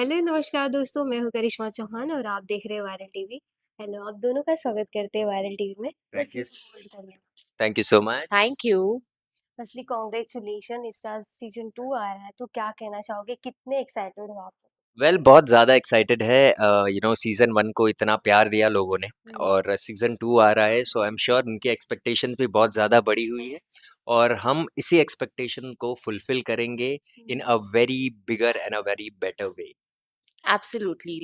Hello नमस्कार दोस्तों, मैं हूँ करिश्मा चौहान और आप देख रहे हैं वायरल टीवी। हेलो, आप दोनों का स्वागत करते हैं वायरल टीवी में। Thank you. होल्ड कर लेना। Thank you so much. Thank you. Firstly congratulation, इसका सीजन 2 आ रहा है, तो क्या कहना चाहोगे, कितने एक्साइटेड हो आप? वेल बहुत ज़्यादा एक्साइटेड है। सीज़न 1 को इतना प्यार दिया लोगों ने हम्म, और सीज़न 2 आ रहा है, सो आई एम श्योर उनकी एक्सपेक्टेशंस भी बहुत ज़्यादा बढ़ी हुई है और हम इसी एक्सपेक्टेशन को फुलफिल करेंगे in a very bigger and a very better way. Absolutely.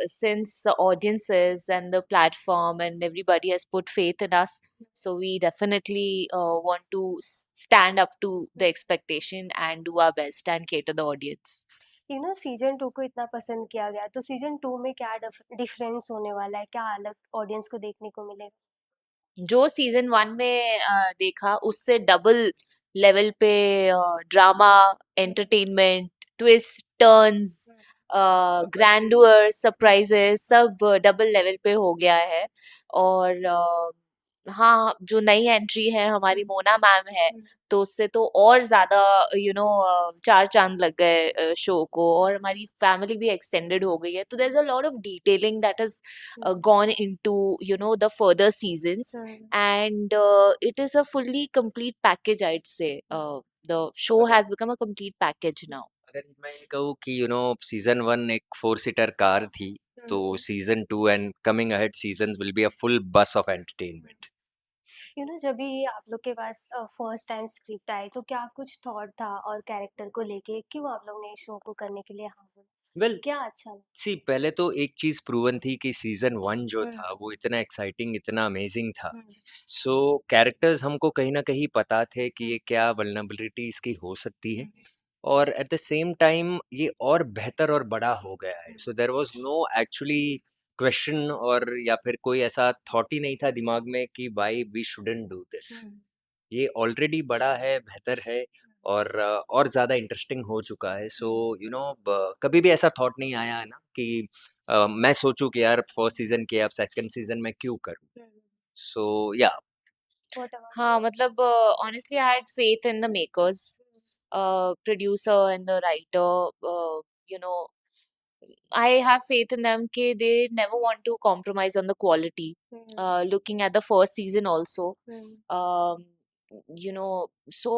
Since the audiences and the platform and everybody has put faith in us, so we definitely want to stand up to the expectation and do our best and cater the audience. Season 2 को इतना पसंद किया गया, तो season 2 में क्या difference होने वाला है, क्या अलग ऑडियंस को देखने को मिलेगा? जो सीजन 1 में देखा उससे डबल लेवल पे drama, entertainment, twist, turns, grandeur, surprises सब डबल लेवल पे हो गया है। और हाँ, जो नई एंट्री है हमारी मोना मैम है, तो उससे तो और ज्यादा चार चांद लग गए शो को, और हमारी फैमिली भी एक्सटेंडेड हो गई है, तो there is a lot of detailing that is gone into the further seasons, and it is a fully complete package, I'd say. The show has become a complete package now. अगर मैं ये कहूँ कि season 1 एक 4 seater car थी, तो season 2 and coming ahead seasons will be a full बस of entertainment. जब भी आप लोग के पास फर्स्ट टाइम स्क्रिप्ट आई, तो क्या कुछ थॉट था और कैरेक्टर को लेके क्यों आप लोग ने इस शो को करने के लिए हाँ बोला? वेल क्या अच्छा लगा? सी पहले तो एक चीज़ प्रूवन थी कि सीज़न 1 जो हुँ, था वो इतना एक्साइटिंग, इतना अमेज़िंग था। हुँ, सो कैरेक्टर्स हमको कहीं न कहीं पता थे कि ये क्या वल्नरेबिलिटीज़ की हो सकती है हुँ, और एट द सेम टाइम ये और बेहतर और बड़ा हो गया है। Hmm, so there was no actually question और या फिर कोई ऐसा थॉट ही नहीं था दिमाग में कि why we shouldn't do this. Hmm, ये ऑलरेडी बड़ा है, बेहतर है और ज़्यादा इंटरेस्टिंग हो चुका है। सो हुँ, ब कभी भी ऐसा थॉट नहीं आया है ना कि मैं सोचूँ कि यार फर्स्ट सीज़न किया अब सेकंड सीज़न मैं क्यों करूँ? हुँ, सो या व्हाट अबाउट हाँ, मतलब honestly I had faith in the makers, producer and the writer. You know I have faith in them कि they never want to compromise on the quality. Hmm, Looking at the first season also, hmm, um, so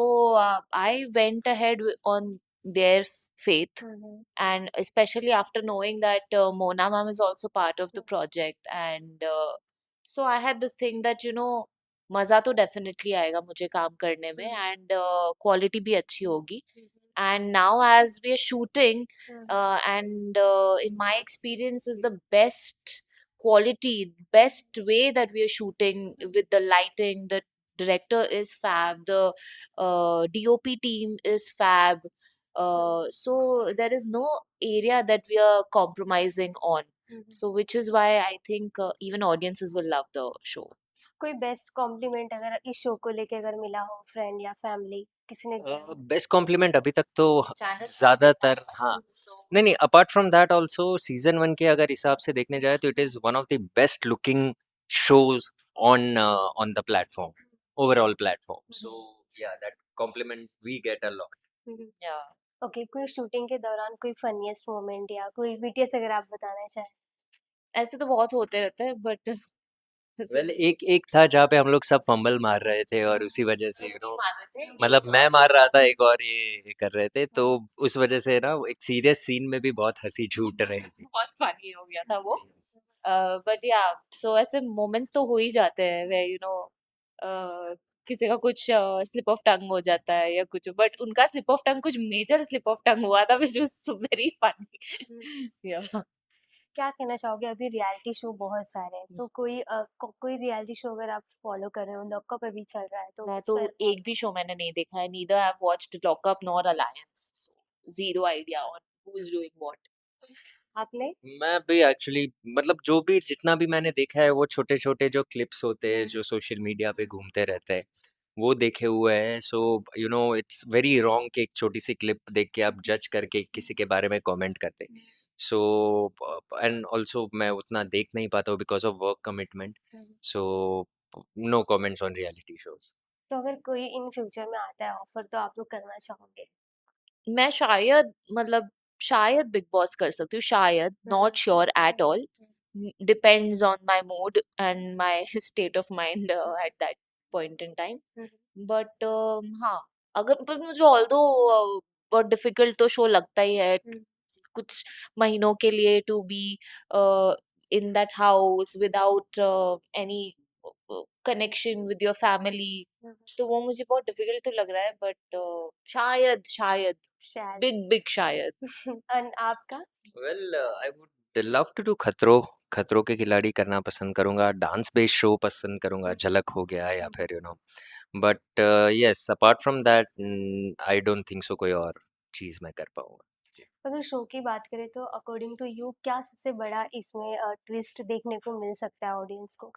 I went ahead on their faith, hmm, hmm, and especially after knowing that Mona ma'am is also part of the hmm, project, and so I had this thing that मजा तो definitely आएगा मुझे काम करने में, हुँ, and quality भी अच्छी हुँ, होगी. And now as we are shooting, hmm, and in my experience is the best quality, best way that we are shooting with the lighting. The director is fab, the DOP team is fab, so there is no area that we are compromising on, hmm, hmm. so which is why I think even audiences will love the show. कोई best compliment अगर इस show को लेके अगर मिला हो, friend या family, किसी ने दिया हो? बेस्ट कॉम्प्लीमेंट अभी तक तो Channel ज़्यादातर हाँ। so नहीं, apart from that also season 1 के अगर हिसाब से देखने जाए तो it is one of the best looking shows on the platform, overall platform. Hmm, so hmm, yeah that compliment we get a lot. Hmm, hmm. yeah. Okay, कोई shooting के दौरान कोई फनीएस्ट मोमेंट या कोई बीटीएस अगर आप बताना चाहें? ऐसे तो बहुत होते रहते हैं, बट जैसे वेल एक एक था जहाँ पे हम लोग सब फंबल मार रहे थे और उसी वजह से नहीं मान रहे थे मतलब एक मैं और मार रहा था एक एक और ये कर रहे थे, तो उस वजह से ना एक सीरियस सीन में भी बहुत हँसी छूट रही थी। बहुत फनी हो गया था वो। बट या सो ऐसे मोमेंट्स तो हो ही जाते हैं वे किसी का कुछ स्लिप ऑफ टंग हो जाता है या कुछ, बट उनका स्लिप ऑफ टंग कुछ मेजर स्लिप ऑफ टंग हुआ था which was very hmm. Funny या क्या कहना चाहोगे, अभी रियलिटी शो बहुत सारे हैं, तो कोई रियलिटी शो अगर आप फॉलो कर रहे हो, लॉकअप अभी चल रहा है, तो मैं उस तो पर एक भी शो मैंने नहीं देखा है, neither I have watched lockup nor alliance, so zero idea on who is doing what. आपने? मैं भी एक्चुअली मतलब जो भी जितना भी मैंने देखा है वो छोटे-छोटे जो क्लिप्स होते हैं हुँ, जो सोशल मीडिया पे घूमते रहते हैं, वो देखे हुए हैं। सो इट्स वेरी रॉन्ग कि एक छोटी-सी क्लिप देख के आप जज करके किसी के बारे में कमेंट करते। हुँ, सो एंड ऑल्सो मैं उतना देख नहीं पाता हूँ because of work commitment. Hmm. So no comments on reality shows. तो अगर कोई इन फ्यूचर में आता है ऑफर, तो आप लोग करना चाहोगे? मैं शायद मतलब शायद बिग बॉस कर सकती हूँ, शायद, not sure at all, depends on my mood and my state of mind at that point in time. But हाँ, अगर पर मुझे ऑल्दो बहुत डिफिकल्ट तो शो लगता ही है कुछ महीनों के लिए to be in that house without any connection with your family, तो वो मुझे बहुत डिफिकल्ट तो लग रहा है, बट शायद शायद शायद। बिग बिग शायद। एंड आपका? Well I would love to do Khatron Ke खिलाड़ी करना पसंद करूंगा, डांस बेस्ड शो पसंद करूंगा, झलक हो गया या फिर but yes apart from that I don't think so कोई और चीज मैं कर पाऊंगा। अगर शो की बात करें तो अकॉर्डिंग टू यू क्या सबसे बड़ा इसमें ट्विस्ट देखने को मिल सकता है ऑडियंस को?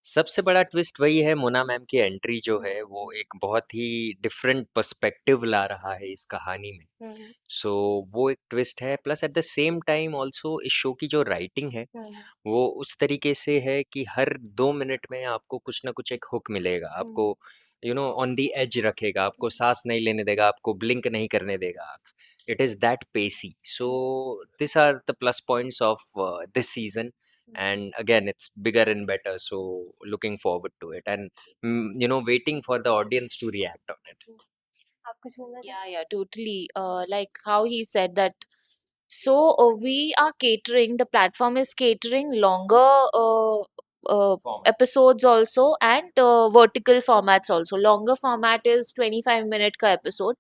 सबसे बड़ा ट्विस्ट वही है, मोना मैम की एंट्री जो है वो हम्म। एक बहुत ही डिफरेंट पर्सपेक्टिव ला रहा है इस कहानी में। हम्म। सो वो एक ट्विस्ट है, plus eight the same time also इस शो की जो राइटिंग है वो उस तरीके से है कि हर 2 मिनट में आपको कुछ ना कुछ एक हुक मिलेगा, आपको ऑन द एज रखेगा, आपको सांस नहीं लेने देगा, आपको ब्लिंक नहीं करने देगा। It is that pacy, so this are the plus points of this season, and again it's bigger and better, so looking forward to it, and waiting for the audience to react on it. आप कुछ बोलना चाहें? Yeah, totally. Like how he said that. So we are catering. The platform is catering longer Format. episodes also, and vertical formats also. Longer format is 25 minute का episode,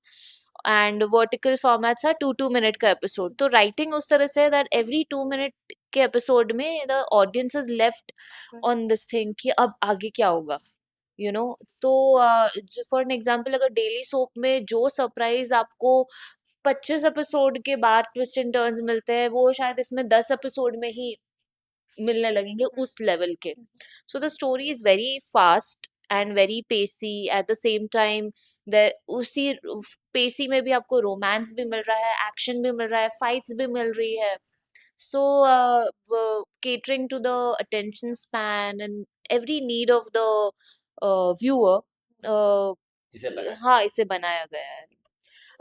and vertical formats are 2 minute का episode. तो writing उस तरह से है that every 2 minute के episode में the audience is left on this thing कि अब आगे क्या होगा, तो फॉर एन एग्जाम्पल अगर डेली सोप में जो सरप्राइज आपको 25 एपिसोड के बाद ट्विस्ट एंड टर्न्स मिलते हैं वो शायद इसमें 10 एपिसोड में ही मिलने लगेंगे उस लेवल के। So the story is very fast and very pacy at the same time. The उसी पेसी में भी आपको रोमांस भी मिल रहा है, एक्शन भी मिल रहा है, फाइट्स भी मिल रही है। So, catering to the attention span and every need of the viewer, uh, इसे बनाया हाँ, इसे बनाया गया है।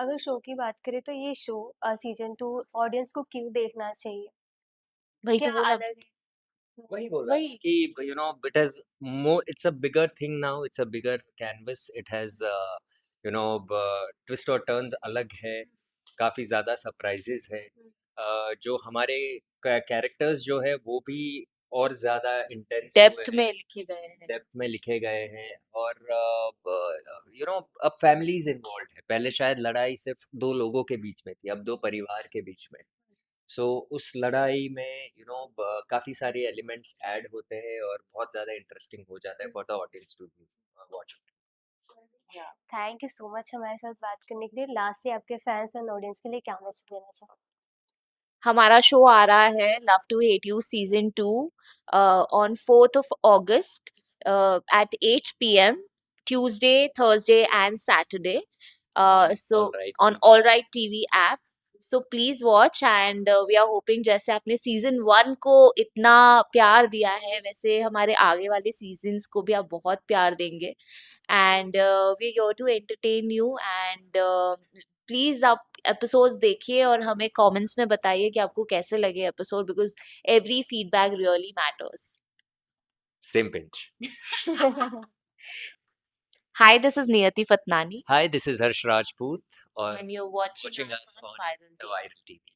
अगर शो की बात करें तो ये शो सीजन 2 ऑडियंस को क्यों देखना चाहिए? वही क्या तो बोला, अलग है? वही बोला वही। कि it has more, it's a bigger thing now, it's a bigger canvas, it has you know twist और टर्न्स अलग है, काफी ज्यादा सरप्राइजेस है, जो हमारे कैरेक्टर्स जो है वो भी और ज्यादा इंटेंस हुए डेप्थ हैं, में लिखे गए हैं। डेप्थ में लिखे गए हैं, और अब फैमिलीज इन्वॉल्व है। पहले शायद लड़ाई सिर्फ दो लोगों के बीच में थी, अब दो परिवार के बीच में। सो उस लड़ाई में काफी सारे एलिमेंट्स ऐड होते हैं और बहुत ज्यादा इंटरेस्टिंग हो जाता है for the audience to watch it. Thank you so much हमारे साथ बात करने के लिए। लास्टली आपके फैंस एंड ऑडियंस के लिए क्या मैसेज देना चाहोगे? हमारा शो आ रहा है love to hate you season 2 on 4th of August at 8 p.m. Tuesday, Thursday and Saturday. So all right on All Right TV app. So please watch and we are hoping जैसे आपने season 1 को इतना प्यार दिया है वैसे हमारे आगे वाले सीजन्स को भी आप बहुत प्यार देंगे, and we here to entertain you and please आप एपिसोड्स देखिए और हमें कमेंट्स में बताइए कि आपको कैसे लगे episode, because every feedback really matters. Same pinch. Hi, this is Niyati Fatnani hi, this is Harsh Rajput और and you're watching watching us us on on Viral the TV. Viral TV.